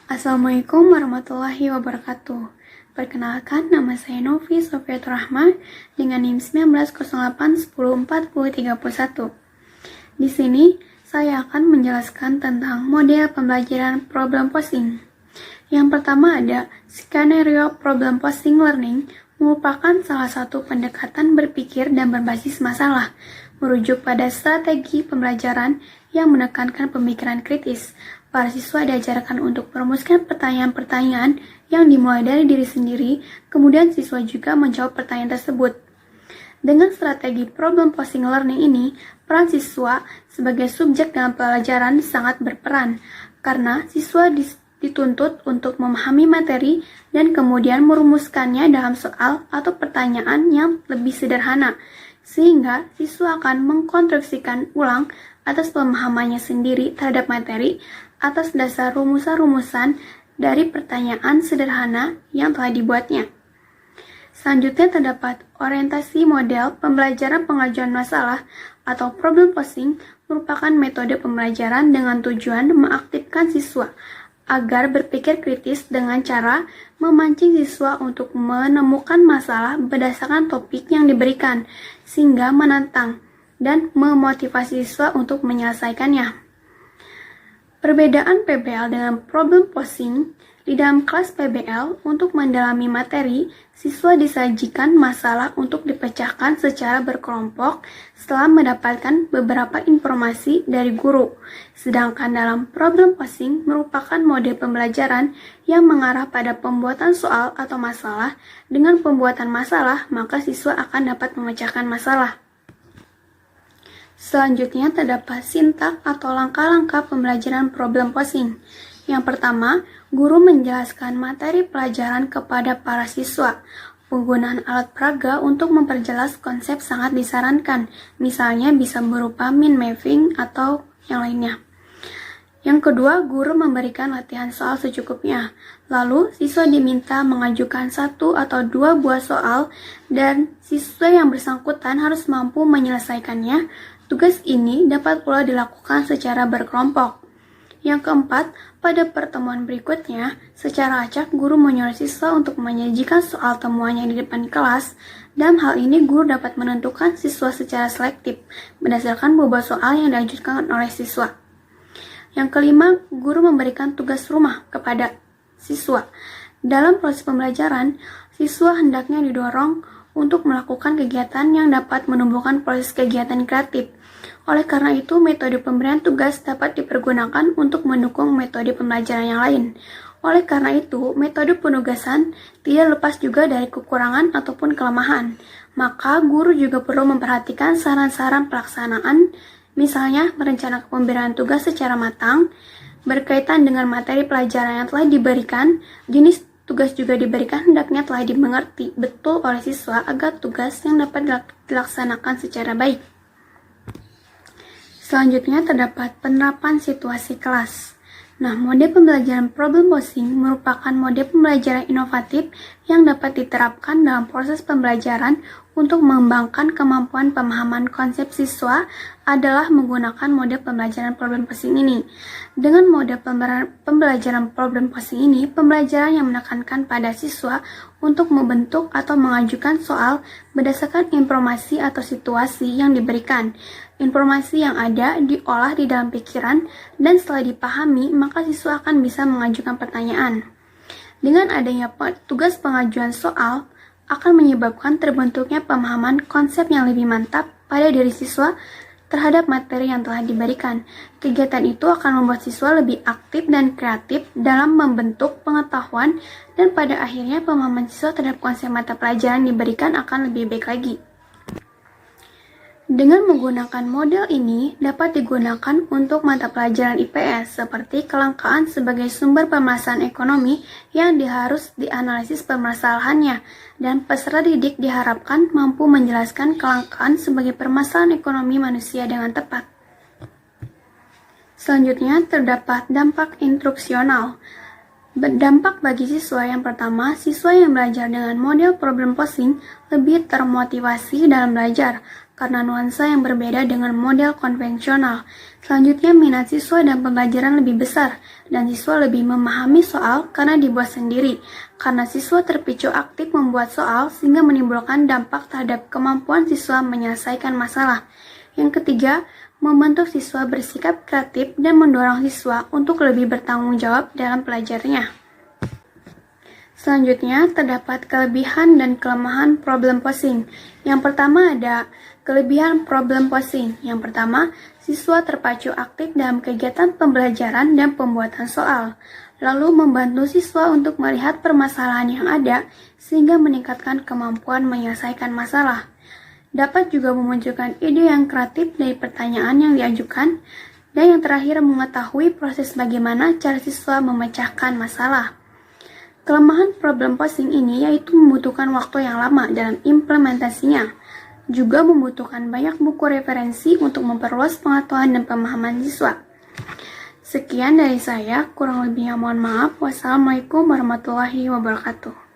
Assalamualaikum warahmatullahi wabarakatuh. Perkenalkan, nama saya Novi Sofiatur Rahma dengan NIM 1908104031. Di sini, saya akan menjelaskan tentang model pembelajaran problem posing. Yang pertama ada skenario problem posing learning, merupakan salah satu pendekatan berpikir dan berbasis masalah, merujuk pada strategi pembelajaran yang menekankan pemikiran kritis. Para siswa diajarkan untuk merumuskan pertanyaan-pertanyaan yang dimulai dari diri sendiri, kemudian siswa juga menjawab pertanyaan tersebut. Dengan strategi problem posing learning ini, peran siswa sebagai subjek dalam pelajaran sangat berperan, karena siswa dituntut untuk memahami materi dan kemudian merumuskannya dalam soal atau pertanyaan yang lebih sederhana, sehingga siswa akan mengkonstruksikan ulang atas pemahamannya sendiri terhadap materi atas dasar rumusan-rumusan dari pertanyaan sederhana yang telah dibuatnya. Selanjutnya terdapat orientasi model pembelajaran pengajuan masalah atau problem posing, merupakan metode pembelajaran dengan tujuan mengaktifkan siswa agar berpikir kritis dengan cara memancing siswa untuk menemukan masalah berdasarkan topik yang diberikan, sehingga menantang dan memotivasi siswa untuk menyelesaikannya. Perbedaan PBL dengan problem posing: di dalam kelas PBL, untuk mendalami materi, siswa disajikan masalah untuk dipecahkan secara berkelompok setelah mendapatkan beberapa informasi dari guru. Sedangkan dalam problem posing merupakan mode pembelajaran yang mengarah pada pembuatan soal atau masalah. Dengan pembuatan masalah, maka siswa akan dapat memecahkan masalah. Selanjutnya terdapat sintak atau langkah-langkah pembelajaran problem posing. Yang pertama, guru menjelaskan materi pelajaran kepada para siswa. Penggunaan alat peraga untuk memperjelas konsep sangat disarankan, misalnya bisa berupa mind mapping atau yang lainnya. Yang kedua, guru memberikan latihan soal secukupnya. Lalu, siswa diminta mengajukan 1 atau 2 buah soal dan siswa yang bersangkutan harus mampu menyelesaikannya. Tugas ini dapat pula dilakukan secara berkelompok. Yang keempat, pada pertemuan berikutnya, secara acak guru menyuruh siswa untuk menyajikan soal temuannya di depan kelas. Dalam hal ini, guru dapat menentukan siswa secara selektif berdasarkan bobot soal yang diajukan oleh siswa. Yang kelima, guru memberikan tugas rumah kepada siswa. Dalam proses pembelajaran, siswa hendaknya didorong untuk melakukan kegiatan yang dapat menumbuhkan proses kegiatan kreatif. Oleh karena itu, metode pemberian tugas dapat dipergunakan untuk mendukung metode pembelajaran yang lain. Oleh karena itu, metode penugasan tidak lepas juga dari kekurangan ataupun kelemahan. Maka, guru juga perlu memperhatikan saran-saran pelaksanaan, misalnya merencanakan pemberian tugas secara matang, berkaitan dengan materi pelajaran yang telah diberikan. Jenis tugas juga diberikan hendaknya telah dimengerti betul oleh siswa agar tugas yang dapat dilaksanakan secara baik. Selanjutnya terdapat penerapan situasi kelas. Nah, mode pembelajaran problem posing merupakan mode pembelajaran inovatif yang dapat diterapkan dalam proses pembelajaran untuk mengembangkan kemampuan pemahaman konsep siswa adalah menggunakan mode pembelajaran problem posing ini. Dengan mode pembelajaran problem posing ini, pembelajaran yang menekankan pada siswa untuk membentuk atau mengajukan soal berdasarkan informasi atau situasi yang diberikan. Informasi yang ada diolah di dalam pikiran dan setelah dipahami, maka siswa akan bisa mengajukan pertanyaan. Dengan adanya tugas pengajuan soal, akan menyebabkan terbentuknya pemahaman konsep yang lebih mantap pada diri siswa terhadap materi yang telah diberikan. Kegiatan itu akan membuat siswa lebih aktif dan kreatif dalam membentuk pengetahuan dan pada akhirnya pemahaman siswa terhadap konsep mata pelajaran yang diberikan akan lebih baik lagi. Dengan menggunakan model ini dapat digunakan untuk mata pelajaran IPS seperti kelangkaan sebagai sumber permasalahan ekonomi yang harus dianalisis permasalahannya, dan peserta didik diharapkan mampu menjelaskan kelangkaan sebagai permasalahan ekonomi manusia dengan tepat. Selanjutnya terdapat dampak instruksional. Berdampak bagi siswa. Yang pertama, siswa yang belajar dengan model problem posing lebih termotivasi dalam belajar karena nuansa yang berbeda dengan model konvensional. Selanjutnya, minat siswa dan pembelajaran lebih besar, dan siswa lebih memahami soal karena dibuat sendiri. Karena siswa terpicu aktif membuat soal, sehingga menimbulkan dampak terhadap kemampuan siswa menyelesaikan masalah. Yang ketiga, membentuk siswa bersikap kreatif dan mendorong siswa untuk lebih bertanggung jawab dalam pelajarnya. Selanjutnya, terdapat kelebihan dan kelemahan problem posing. Yang pertama ada kelebihan problem posing. Yang pertama, siswa terpacu aktif dalam kegiatan pembelajaran dan pembuatan soal, lalu membantu siswa untuk melihat permasalahan yang ada sehingga meningkatkan kemampuan menyelesaikan masalah. Dapat juga memunculkan ide yang kreatif dari pertanyaan yang diajukan, dan yang terakhir mengetahui proses bagaimana cara siswa memecahkan masalah. Kelemahan problem posing ini yaitu membutuhkan waktu yang lama dalam implementasinya, juga membutuhkan banyak buku referensi untuk memperluas pengetahuan dan pemahaman siswa. Sekian dari saya, kurang lebihnya mohon maaf. Wassalamualaikum warahmatullahi wabarakatuh.